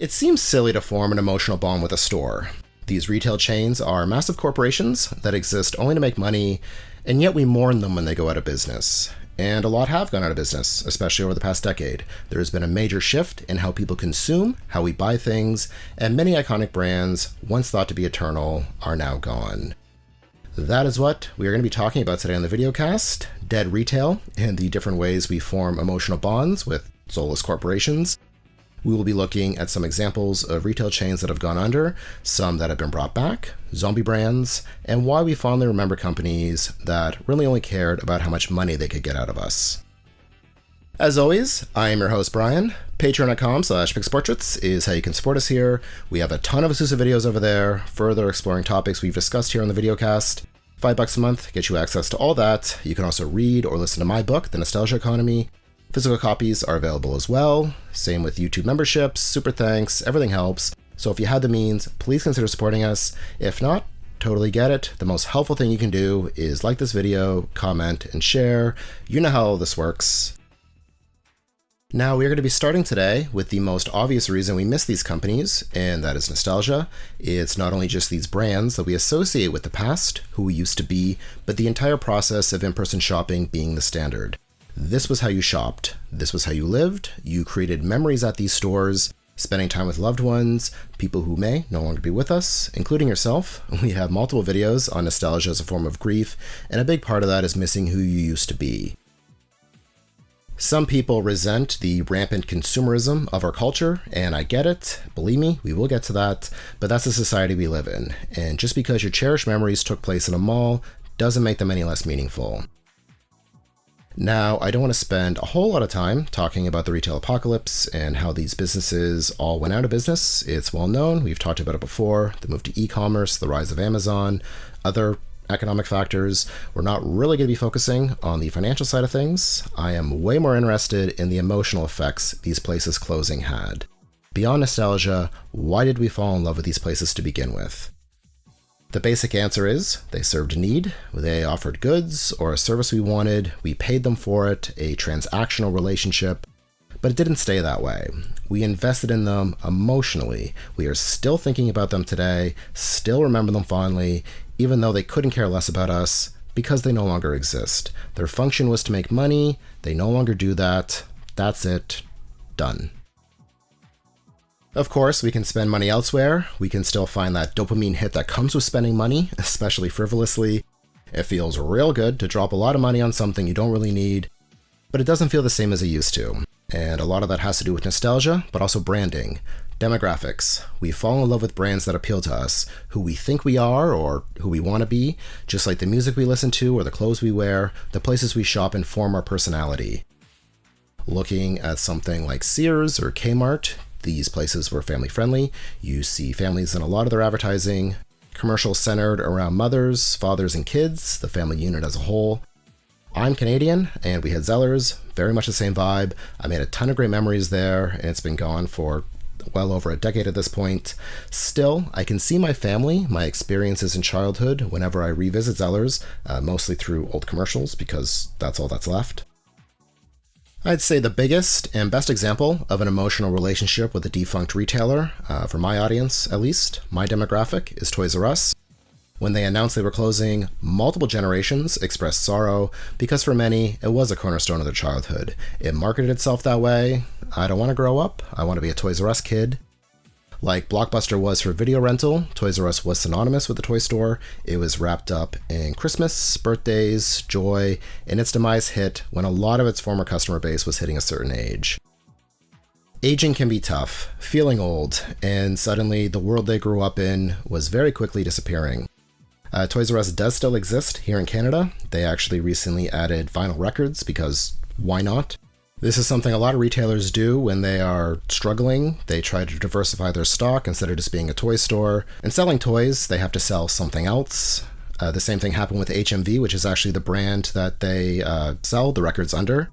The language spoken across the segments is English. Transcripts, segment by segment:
It seems silly to form an emotional bond with a store. These retail chains are massive corporations that exist only to make money, and yet we mourn them when they go out of business. And a lot have gone out of business, especially over the past decade. There has been a major shift in how people consume, how we buy things, and many iconic brands, once thought to be eternal, are now gone. That is what we are going to be talking about today on the Videocast: dead retail and the different ways we form emotional bonds with soulless corporations. We will be looking at some examples of retail chains that have gone under, some that have been brought back, zombie brands, and why we fondly remember companies that really only cared about how much money they could get out of us. As always, I am your host, Brian. Patreon.com/PixPortraits is how you can support us here. We have a ton of exclusive videos over there, further exploring topics we've discussed here on the Videocast. $5 a month gets you access to all that. You can also read or listen to my book, The Nostalgia Economy. Physical copies are available as well. Same with YouTube memberships, super thanks, everything helps. So if you have the means, please consider supporting us. If not, totally get it. The most helpful thing you can do is like this video, comment, and share. You know how all this works. Now we're going to be starting today with the most obvious reason we miss these companies, and that is nostalgia. It's not only just these brands that we associate with the past, who we used to be, but the entire process of in-person shopping being the standard. This was how you shopped. This was how you lived. You created memories at these stores, spending time with loved ones, people who may no longer be with us, including yourself. We have multiple videos on nostalgia as a form of grief, and a big part of that is missing who you used to be. Some people resent the rampant consumerism of our culture, and I get it. Believe me, we will get to that, but that's the society we live in. And just because your cherished memories took place in a mall doesn't make them any less meaningful. Now, I don't want to spend a whole lot of time talking about the retail apocalypse and how these businesses all went out of business. It's well known. We've talked about it before. The move to e-commerce, the rise of Amazon, other economic factors. We're not really going to be focusing on the financial side of things. I am way more interested in the emotional effects these places closing had. Beyond nostalgia, why did we fall in love with these places to begin with? The basic answer is they served a need. They offered goods or a service we wanted. We paid them for it, a transactional relationship. But it didn't stay that way. We invested in them emotionally. We are still thinking about them today, still remember them fondly, even though they couldn't care less about us because they no longer exist. Their function was to make money. They no longer do that. That's it. Done. Of course, we can spend money elsewhere. We can still find that dopamine hit that comes with spending money, especially frivolously. It feels real good to drop a lot of money on something you don't really need, but it doesn't feel the same as it used to. And a lot of that has to do with nostalgia, but also branding. Demographics. We fall in love with brands that appeal to us, who we think we are or who we want to be, just like the music we listen to or the clothes we wear, the places we shop inform our personality. Looking at something like Sears or Kmart, these places were family friendly. You see families in a lot of their advertising. Commercials centered around mothers, fathers, and kids, the family unit as a whole. I'm Canadian, and we had Zellers, very much the same vibe. I made a ton of great memories there, and it's been gone for well over a decade at this point. Still, I can see my family, my experiences in childhood whenever I revisit Zellers, mostly through old commercials, because that's all that's left. I'd say the biggest and best example of an emotional relationship with a defunct retailer, for my audience at least, my demographic, is Toys R Us. When they announced they were closing, multiple generations expressed sorrow because for many, it was a cornerstone of their childhood. It marketed itself that way. I don't want to grow up. I want to be a Toys R Us kid. Like Blockbuster was for video rental, Toys R Us was synonymous with the toy store. It was wrapped up in Christmas, birthdays, joy, and its demise hit when a lot of its former customer base was hitting a certain age. Aging can be tough, feeling old, and suddenly the world they grew up in was very quickly disappearing. Toys R Us does still exist here in Canada. They actually recently added vinyl records because why not? This is something a lot of retailers do when they are struggling. They try to diversify their stock instead of just being a toy store. And selling toys, they have to sell something else. The same thing happened with HMV, which is actually the brand that they sell the records under.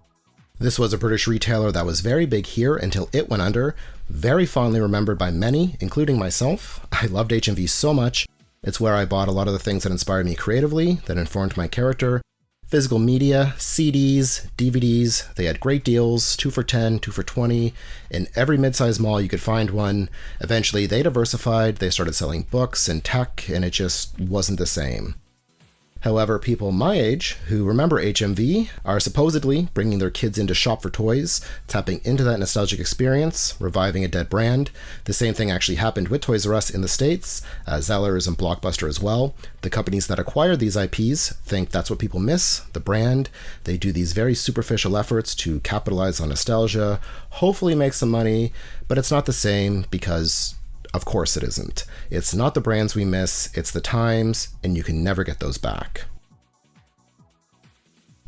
This was a British retailer that was very big here until it went under. Very fondly remembered by many, including myself. I loved HMV so much. It's where I bought a lot of the things that inspired me creatively, that informed my character. Physical media, CDs, DVDs, they had great deals, 2 for $10, 2 for $20. In every mid-sized mall you could find one. Eventually they diversified, they started selling books and tech, and it just wasn't the same. However, people my age who remember HMV are supposedly bringing their kids in to shop for toys, tapping into that nostalgic experience, reviving a dead brand. The same thing actually happened with Toys R Us in the States, Zellers and Blockbuster as well. The companies that acquire these IPs think that's what people miss, the brand. They do these very superficial efforts to capitalize on nostalgia, hopefully make some money, but it's not the same because of course it isn't. It's not the brands we miss, it's the times, and you can never get those back.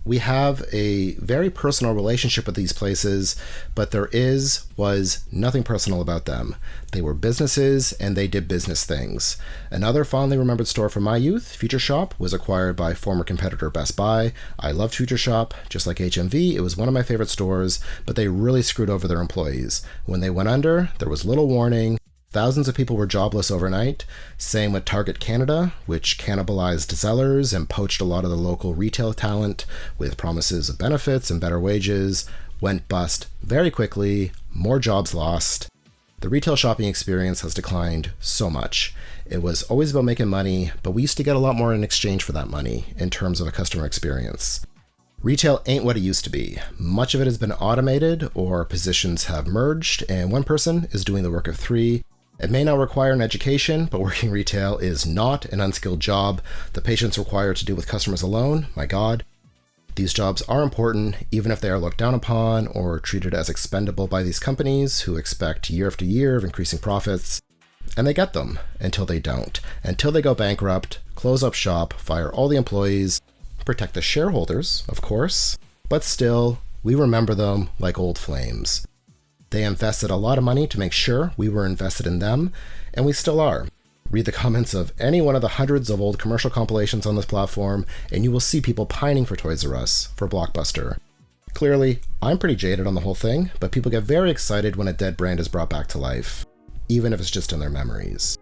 We have a very personal relationship with these places, but there was nothing personal about them. They were businesses and they did business things. Another fondly remembered store from my youth, Future Shop, was acquired by former competitor Best Buy. I loved Future Shop, just like HMV. It was one of my favorite stores, but they really screwed over their employees. When they went under, there was little warning. Thousands of people were jobless overnight. Same with Target Canada, which cannibalized Zellers and poached a lot of the local retail talent with promises of benefits and better wages. Went bust very quickly, more jobs lost. The retail shopping experience has declined so much. It was always about making money, but we used to get a lot more in exchange for that money in terms of a customer experience. Retail ain't what it used to be. Much of it has been automated or positions have merged and one person is doing the work of 3. It may not require an education, but working retail is not an unskilled job. The patience required to deal with customers alone, my God. These jobs are important, even if they are looked down upon or treated as expendable by these companies who expect year after year of increasing profits. And they get them until they don't. Until they go bankrupt, close up shop, fire all the employees, protect the shareholders, of course. But still, we remember them like old flames. They invested a lot of money to make sure we were invested in them, and we still are. Read the comments of any one of the hundreds of old commercial compilations on this platform, and you will see people pining for Toys R Us, for Blockbuster. Clearly, I'm pretty jaded on the whole thing, but people get very excited when a dead brand is brought back to life, even if it's just in their memories.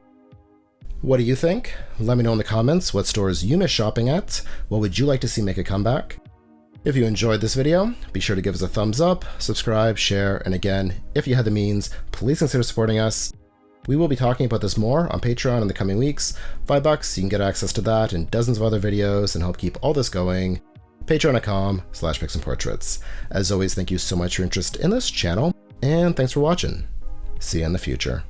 What do you think? Let me know in the comments what stores you miss shopping at. What would you like to see make a comeback? If you enjoyed this video, be sure to give us a thumbs up, subscribe, share, and again, if you had the means, please consider supporting us. We will be talking about this more on Patreon in the coming weeks. $5, you can get access to that and dozens of other videos and help keep all this going. Patreon.com/PixandPortraits. As always, thank you so much for your interest in this channel, and thanks for watching. See you in the future.